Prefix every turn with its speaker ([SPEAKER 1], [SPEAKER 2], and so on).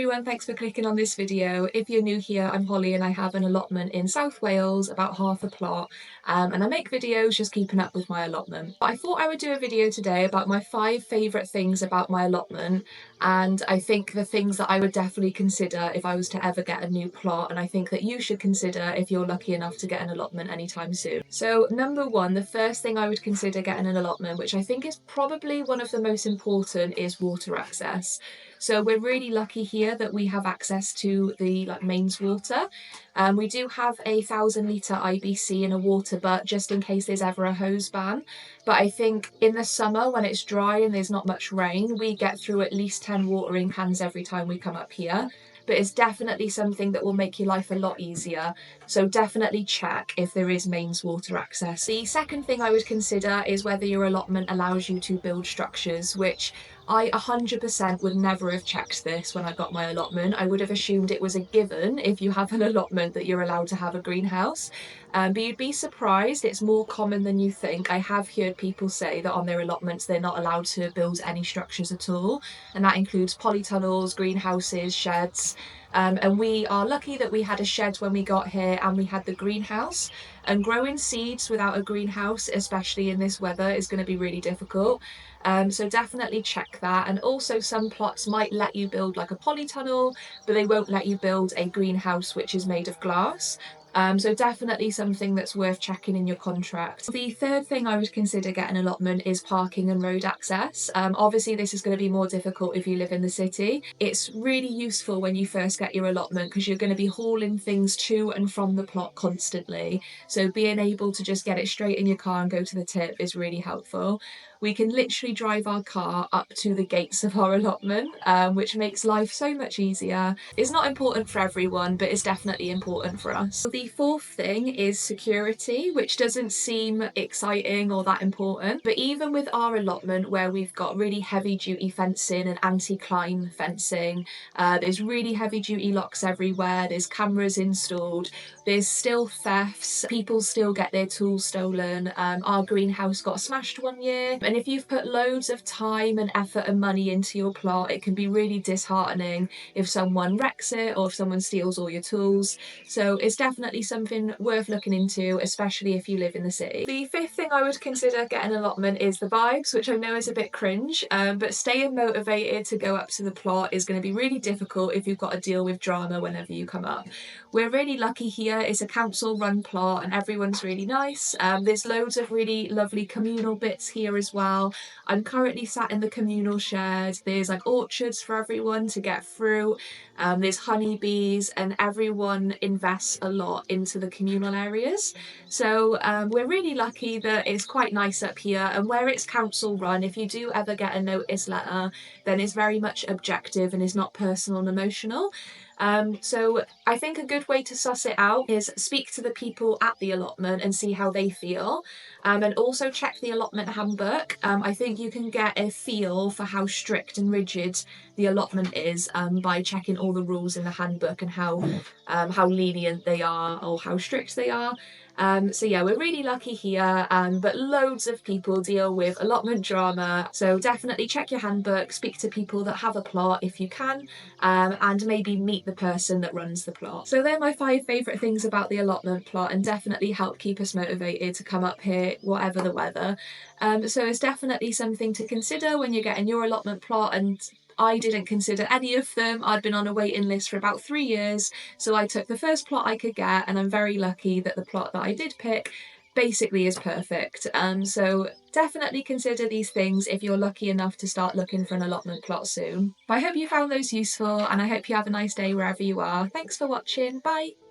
[SPEAKER 1] everyone, thanks for clicking on this video. If you're new here, I'm Holly and I have an allotment in South Wales, about half a plot, and I make videos just keeping up with my allotment. But I thought I would do a video today about my 5 favourite things about my allotment, and I think the things that I would definitely consider if I was to ever get a new plot, and I think that you should consider if you're lucky enough to get an allotment anytime soon. So number 1, the first thing I would consider getting an allotment, which I think is probably one of the most important, is water access. So we're really lucky here that we have access to the mains water. We do have a 1,000 litre IBC in a water butt just in case there's ever a hose ban. But I think in the summer when it's dry and there's not much rain, we get through at least 10 watering cans every time we come up here. But it's definitely something that will make your life a lot easier. So definitely check if there is mains water access. The second thing I would consider is whether your allotment allows you to build structures, which I 100% would never have checked this when I got my allotment. I would have assumed it was a given if you have an allotment that you're allowed to have a greenhouse. But you'd be surprised, it's more common than you think. I have heard people say that on their allotments they're not allowed to build any structures at all, and that includes polytunnels, greenhouses, sheds. And we are lucky that we had a shed when we got here and we had the greenhouse. And growing seeds without a greenhouse, especially in this weather, is going to be really difficult. So definitely check that. And also some plots might let you build like a polytunnel, but they won't let you build a greenhouse which is made of glass. So definitely something that's worth checking in your contract. The third thing I would consider getting an allotment is parking and road access. Obviously this is going to be more difficult if you live in the city. It's really useful when you first get your allotment because you're going to be hauling things to and from the plot constantly. So being able to just get it straight in your car and go to the tip is really helpful. We can literally drive our car up to the gates of our allotment, which makes life so much easier. It's not important for everyone, but it's definitely important for us. The fourth thing is security, which doesn't seem exciting or that important, but even with our allotment where we've got really heavy duty fencing and anti-climb fencing, there's really heavy duty locks everywhere, there's cameras installed, there's still thefts, people still get their tools stolen. Our greenhouse got smashed one year, and if you've put loads of time and effort and money into your plot, it can be really disheartening if someone wrecks it or if someone steals all your tools. So it's definitely something worth looking into, especially if you live in the city. The fifth thing I would consider getting an allotment is the vibes, which I know is a bit cringe, but staying motivated to go up to the plot is going to be really difficult if you've got to deal with drama whenever you come up. We're really lucky here. It's a council run plot and everyone's really nice. There's loads of really lovely communal bits here as well. I'm currently sat in the communal shed. There's like orchards for everyone to get through. There's honeybees, and everyone invests a lot into the communal areas. So we're really lucky that it's quite nice up here, and where it's council run, if you do ever get a notice letter, then it's very much objective and is not personal and emotional. So I think a good way to suss it out is speak to the people at the allotment and see how they feel, and also check the allotment handbook. I think you can get a feel for how strict and rigid the allotment is by checking all the rules in the handbook and how lenient they are or how strict they are. So yeah, we're really lucky here, but loads of people deal with allotment drama. So definitely check your handbook, speak to people that have a plot if you can, and maybe meet the person that runs the plot. So they're my 5 favourite things about the allotment plot, and definitely help keep us motivated to come up here whatever the weather. So it's definitely something to consider when you're getting your allotment plot, and I didn't consider any of them. I'd been on a waiting list for about 3 years, so I took the first plot I could get, and I'm very lucky that the plot that I did pick basically is perfect. So definitely consider these things if you're lucky enough to start looking for an allotment plot soon. I hope you found those useful, and I hope you have a nice day wherever you are. Thanks for watching. Bye!